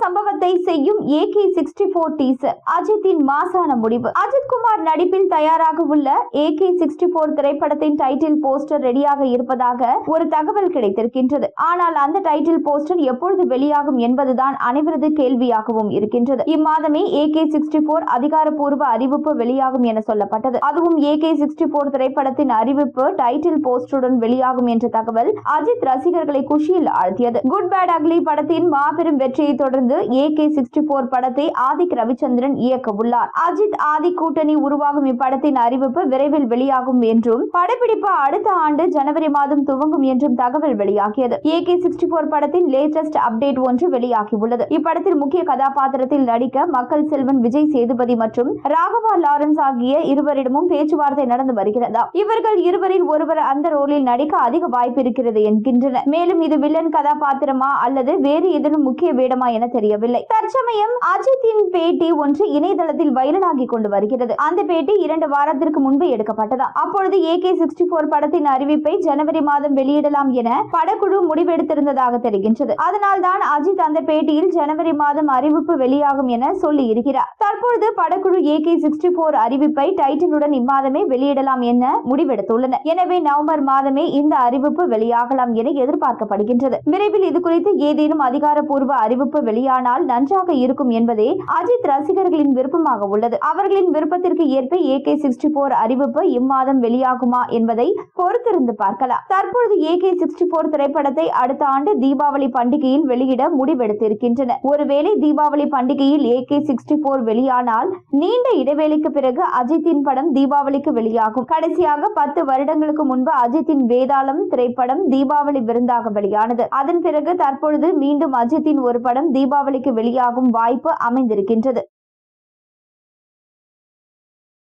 சம்பவத்தை செய்யும் AK-64 teaser. அஜித்தின் மாசான முடிவு. அஜித் குமார் நடிப்பில் தயாராக உள்ள AK-64 திரைப்படத்தின் டைட்டில் போஸ்டர் ரெடியாக இருப்பதாக ஒரு தகவல் கிடைத்திருக்கின்றது. ஆனால் அந்த டைட்டில் போஸ்டர் எப்பொழுது வெளியாகும் என்பதுதான் அனைவரது கேள்வியாகவும் இருக்கின்றது. இம்மாதமே AK-64 அதிகாரப்பூர்வ அறிவிப்பு வெளியாகும் என சொல்லப்பட்டது. அதுவும் AK-64 திரைப்படத்தின் அறிவிப்பு டைட்டில் போஸ்டருடன் வெளியாகும் என்ற தகவல் அஜித் ரசிகர்களை குஷியில் ஆழ்த்தியது. குட் பேட் அக்லி படத்தின் மாபெரும் வெற்றியை தொடர்ந்து AK-64 படத்தை ஆதிக் ரவிச்சந்திரன் இயக்க உள்ளார். அஜித் ஆதிக் கூட்டணி உருவாகும் இப்படத்தின் அறிவிப்பு விரைவில் வெளியாகும் என்றும் படப்பிடிப்பு அடுத்த ஆண்டு ஜனவரி மாதம் துவங்கும் என்றும் தகவல் வெளியாகியது. AK-64 படத்தின் லேட்டஸ்ட் அப்டேட் ஒன்று வெளியாகியுள்ளது. இப்படத்தில் முக்கிய கதாபாத்திரத்தில் நடிக்க மக்கள் செல்வன் விஜய் சேதுபதி மற்றும் ராகவா லாரன்ஸ் ஆகிய இருவரிடமும் பேச்சுவார்த்தை நடந்து வருகிறது. இவர்கள் இருவரில் ஒருவர் அந்த ரோலில் நடிக்க அதிக வாய்ப்பு இருக்கிறது என்கின்றனர். மேலும் இது வில்லன் கதாபாத்திரமா அல்லது வேறு ஏதேனும் முக்கிய வேடமா என தெரியவில்லை. தற்சமயம் அஜித்தின் பேட்டி ஒன்று இணையதளத்தில் வைரலாகி கொண்டு வருகிறது. அந்த பேட்டி 2 வாரத்திற்கு முன்பு எடுக்கப்பட்டதா. அப்பொழுது AK-64 படத்தின் அறிவிப்பை ஜனவரி மாதம் வெளியிடலாம் என படக்குழு முடிவெடுத்திருந்ததாக தெரிகின்றது. அதனால்தான் அஜித் அந்த பேட்டியில் ஜனவரி மாதம் அறிவிப்பு வெளியாகும் என சொல்லி இருக்கிறார். தற்பொழுது படக்குழு AK-64 அறிவிப்பை டைட்டிலுடன் இம்மாதமே வெளியிடலாம் என முடிவெடுத்துள்ளனர். எனவே நவம்பர் மாதமே இந்த அறிவிப்பு வெளியாகலாம் என எதிர்பார்க்கப்படுகின்றது. விரைவில் இது குறித்து ஏதேனும் அதிகாரப்பூர்வ அறிவிப்பு வெளியானால் நன்றாக இருக்கும் என்பதே அஜித் ரசிகர்களின் விருப்பமாக உள்ளது. அவர்களின் விருப்பத்திற்கு ஏற்ப AK-64 அறிவிப்பு இம்மாதம் வெளியாகுமா என்பதை பொறுத்திருந்து பார்க்கலாம். தற்பொழுது AK-64 திரைப்படத்தை அடுத்த ஆண்டு தீபாவளி பண்டிகையில் வெளியிட முடிவெடுத்திருக்கின்றனர். ஒருவேளை தீபாவளி பண்டிகையில் AK-64 வெளியானால் நீண்ட இடைவேளைக்கு பிறகு அஜித்தின் படம் தீபாவளிக்கு வெளியாகும். கடைசியாக 10 வருடங்களுக்கு முன்பு அஜித்தின் வேதாளம் திரைப்படம் தீபாவளி விருந்தாக வெளியானது. அதன் பிறகு தற்பொழுது மீண்டும் அஜித்தின் ஒரு படம் தீபாவளிக்கு வெளியாகும் வாய்ப்பு அமைந்திருக்கின்றது.